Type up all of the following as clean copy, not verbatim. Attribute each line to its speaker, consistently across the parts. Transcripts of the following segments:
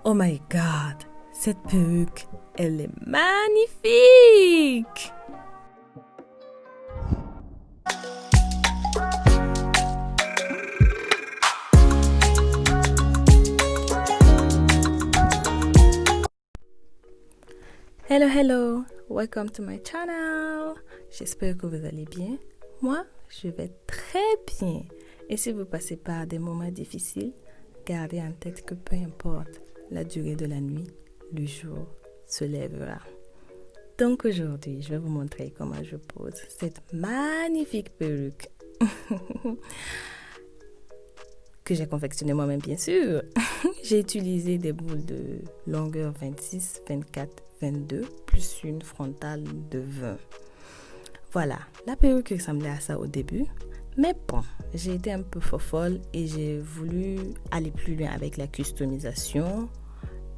Speaker 1: Oh my God, cette perruque, elle est magnifique! Hello, hello, welcome to my channel. J'espère que vous allez bien. Moi, je vais très bien. Et si vous passez par des moments difficiles, gardez en tête que peu importe la durée de la nuit, le jour se lèvera. Donc aujourd'hui, je vais vous montrer comment je pose cette magnifique perruque que j'ai confectionnée moi-même, bien sûr. J'ai utilisé des boules de longueur 26, 24, 22, plus une frontale de 20. Voilà, la perruque ressemblait à ça au début. Mais bon, j'ai été un peu folle et j'ai voulu aller plus loin avec la customisation.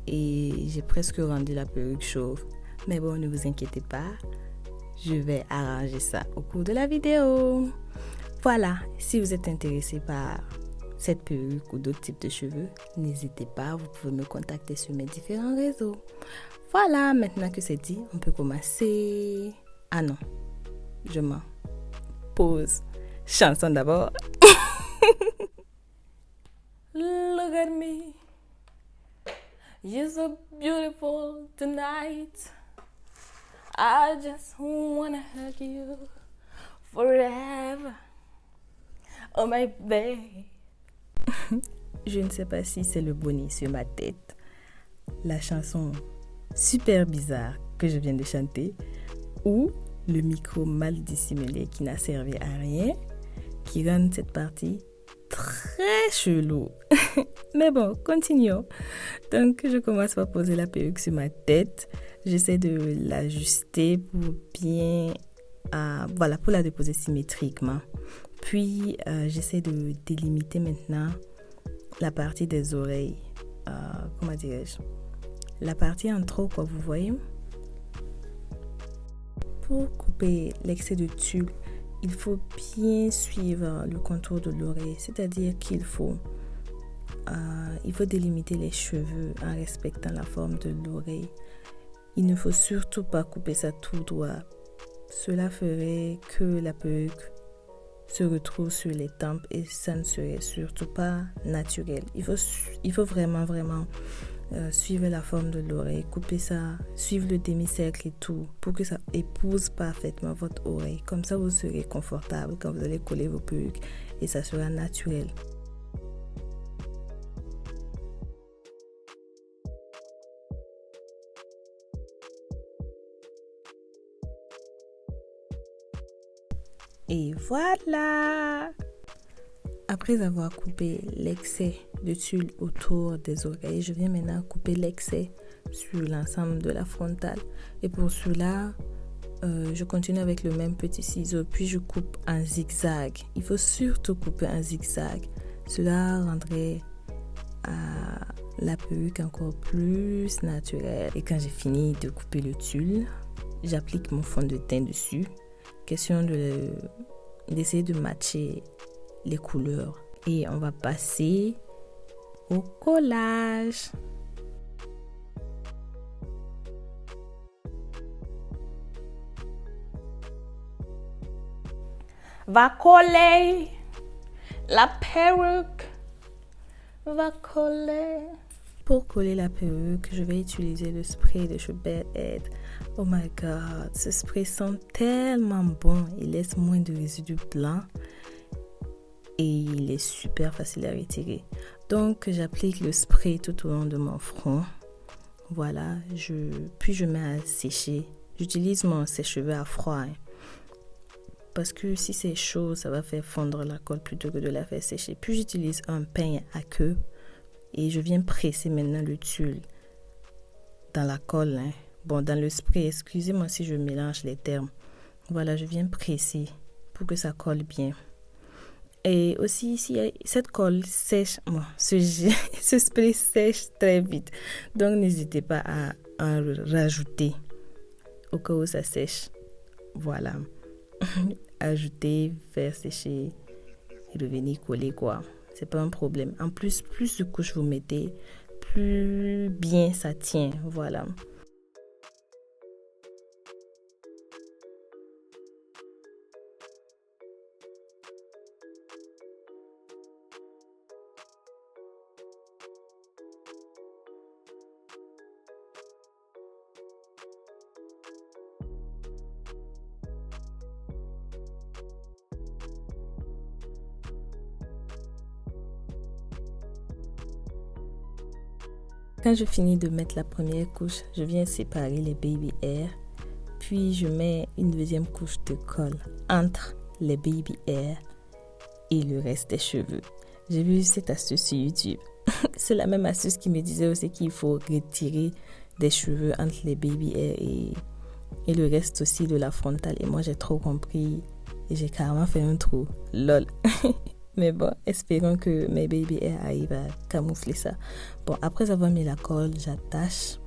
Speaker 1: Et j'ai presque rendu la perruque chauve. Mais bon, ne vous inquiétez pas, je vais arranger ça au cours de la vidéo. Voilà, si vous êtes intéressé par cette perruque ou d'autres types de cheveux, n'hésitez pas, vous pouvez me contacter sur mes différents réseaux. Voilà, maintenant que c'est dit, on peut commencer. Ah non, je m'en pose. Chanson d'abord. Look at me. You're so beautiful tonight. I just wanna hug you forever. Oh my baby. Je ne sais pas si c'est le bonnet sur ma tête, la chanson super bizarre que je viens de chanter, ou le micro mal dissimulé qui n'a servi à rien, qui rend cette partie très chelou. Mais bon, continuons. Donc, je commence par poser la perruque sur ma tête. J'essaie de l'ajuster pour bien... pour la déposer symétriquement. Puis, j'essaie de délimiter maintenant la partie des oreilles. Comment dirais-je? La partie en trop, quoi, vous voyez? Pour couper l'excès de tulle, il faut bien suivre le contour de l'oreille. C'est-à-dire qu'il faut délimiter les cheveux en respectant la forme de l'oreille. Il ne faut surtout pas couper ça tout droit. Cela ferait que la perruque se retrouve sur les tempes et ça ne serait surtout pas naturel. Il faut vraiment suivre la forme de l'oreille, couper ça, suivre le demi-cercle et tout pour que ça épouse parfaitement votre oreille. Comme ça, vous serez confortable quand vous allez coller vos perruques et ça sera naturel. Et voilà! Après avoir coupé l'excès de tulle autour des oreilles, je viens maintenant couper l'excès sur l'ensemble de la frontale. Et pour cela, je continue avec le même petit ciseau, puis je coupe en zigzag. Il faut surtout couper en zigzag. Cela rendrait la perruque encore plus naturelle. Et quand j'ai fini de couper le tulle, j'applique mon fond de teint dessus. Question d'essayer de matcher les couleurs. Et on va passer au collage. Va coller la perruque. Va coller. Pour coller la perruque, je vais utiliser le spray de chez Bed Head. Oh my God, ce spray sent tellement bon. Il laisse moins de résidus blancs et il est super facile à retirer. Donc, j'applique le spray tout au long de mon front. Voilà, puis je mets à sécher. J'utilise mon sèche-cheveux à froid. Parce que si c'est chaud, ça va faire fondre la colle plutôt que de la faire sécher. Puis j'utilise un peigne à queue. Et je viens presser maintenant le tulle dans la colle. Bon, dans le spray, excusez-moi si je mélange les termes. Voilà, je viens presser pour que ça colle bien. Et aussi, si cette colle sèche, ce spray sèche très vite. Donc, n'hésitez pas à en rajouter au cas où ça sèche. Voilà. Ajouter, faire sécher et revenir coller, quoi. C'est pas un problème. En plus de couches vous mettez, plus bien ça tient. Voilà. Quand je finis de mettre la première couche, je viens séparer les baby hairs. Puis je mets une deuxième couche de colle entre les baby hairs et le reste des cheveux. J'ai vu cette astuce sur YouTube. C'est la même astuce qui me disait aussi qu'il faut retirer des cheveux entre les baby hairs et le reste aussi de la frontale. Et moi, j'ai trop compris et j'ai carrément fait un trou. Lol. Mais bon, espérons que mes baby hairs arrivent à camoufler ça. Bon, après avoir mis la colle, j'attache,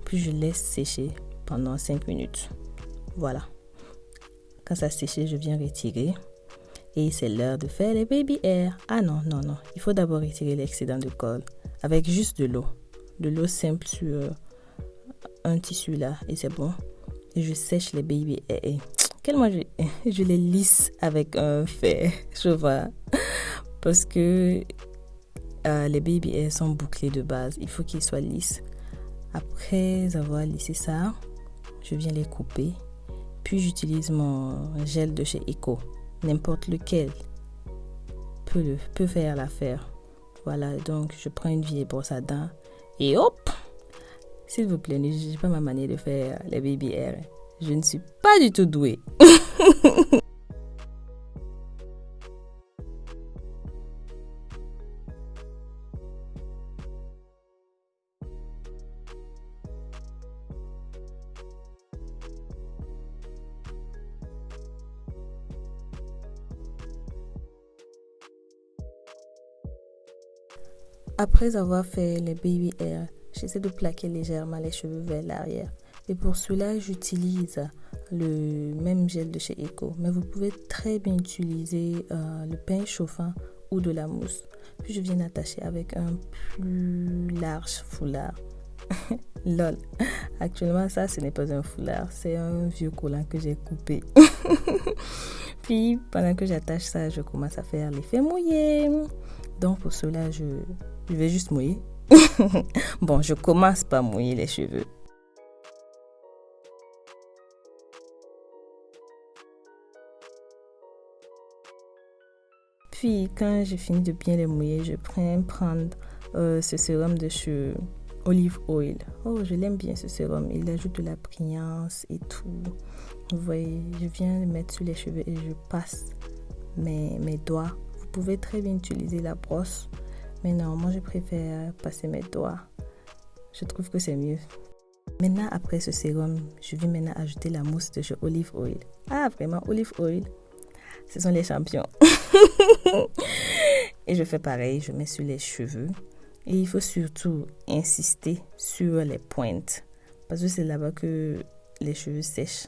Speaker 1: puis je laisse sécher pendant 5 minutes. Voilà. Quand ça a séché, je viens retirer. Et c'est l'heure de faire les baby hairs. Ah non. Il faut d'abord retirer l'excédent de colle avec juste de l'eau. De l'eau simple sur un tissu là. Et c'est bon. Et je sèche les baby hairs. Moi, je les lisse avec un fer chauvin. Parce que les baby hairs sont bouclés de base. Il faut qu'ils soient lisses. Après avoir lissé ça, je viens les couper. Puis j'utilise mon gel de chez Eco. N'importe lequel peut faire l'affaire. Voilà, donc je prends une vieille brosse à dents et hop! S'il vous plaît, ne jugez pas ma manière de faire les baby hairs. Je ne suis pas du tout douée. Après avoir fait les baby hairs, j'essaie de plaquer légèrement les cheveux vers l'arrière. Et pour cela, j'utilise le même gel de chez Eco. Mais vous pouvez très bien utiliser le pain chauffant ou de la mousse. Puis je viens attacher avec un plus large foulard. Lol. Actuellement, ça, ce n'est pas un foulard. C'est un vieux collant que j'ai coupé. Puis, pendant que j'attache ça, je commence à faire l'effet mouillé. Donc, pour cela, je vais juste mouiller. Bon, je commence par mouiller les cheveux. Puis, quand j'ai fini de bien les mouiller, je prendre ce sérum de chez Olive Oil. Oh, je l'aime bien ce sérum. Il ajoute de la brillance et tout. Vous voyez, je viens le mettre sur les cheveux et je passe mes doigts. Vous pouvez très bien utiliser la brosse. Mais non, moi je préfère passer mes doigts. Je trouve que c'est mieux. Maintenant, après ce sérum, je vais maintenant ajouter la mousse de chez Olive Oil. Ah, vraiment, Olive Oil, ce sont les champions. Et je fais pareil, je mets sur les cheveux. Et il faut surtout insister sur les pointes. Parce que c'est là-bas que les cheveux sèchent.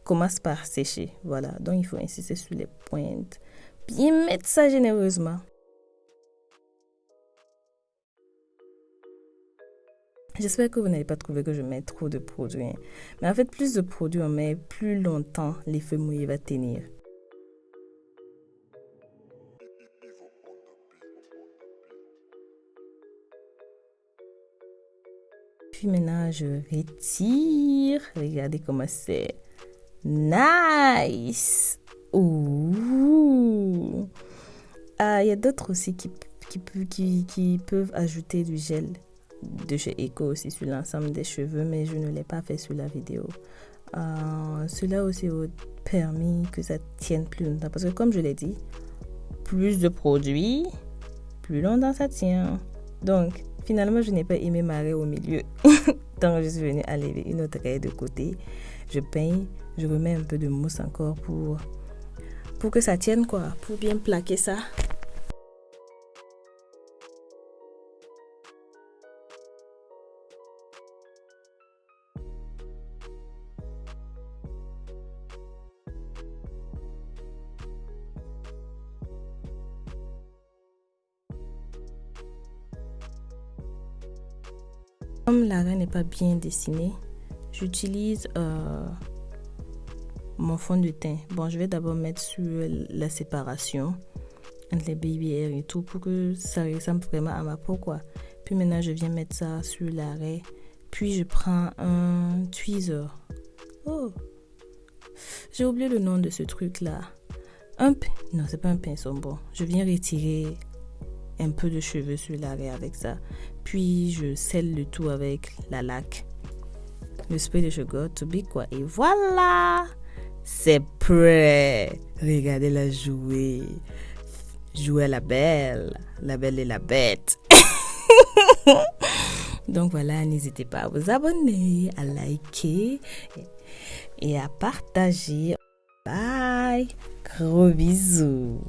Speaker 1: Commence par sécher, voilà. Donc il faut insister sur les pointes. Bien mettre ça généreusement. J'espère que vous n'avez pas trouvé que je mets trop de produits. Mais en fait, plus de produits on met, plus longtemps l'effet mouillé va tenir. Puis maintenant, je retire. Regardez comment c'est. Nice! Ouh! Ah, il y a d'autres aussi qui peuvent ajouter du gel de chez Eco aussi sur l'ensemble des cheveux, mais je ne l'ai pas fait sur la vidéo. Cela aussi a permis que ça tienne plus longtemps. Parce que comme je l'ai dit, plus de produits, plus longtemps ça tient. Donc, finalement, je n'ai pas aimé ma raie au milieu. Donc, je suis venue enlever une autre raie de côté. Je peigne, je remets un peu de mousse encore pour que ça tienne, quoi. Pour bien plaquer ça. Comme l'arrêt n'est pas bien dessiné, j'utilise mon fond de teint. Bon, je vais d'abord mettre sur la séparation entre les baby hairs et tout pour que ça ressemble vraiment à ma peau, quoi. Puis maintenant, je viens mettre ça sur l'arrêt. Puis je prends un tweezer. Oh, j'ai oublié le nom de ce truc-là. Non, c'est pas un pinceau. Bon, je viens retirer un peu de cheveux sur l'arrêt avec ça. Puis je scelle le tout avec la laque. Le spray de sugar to be quoi. Et voilà, c'est prêt. Regardez-la jouer. Jouer à la belle et la bête. Donc voilà, n'hésitez pas à vous abonner, à liker et à partager. Bye. Gros bisous.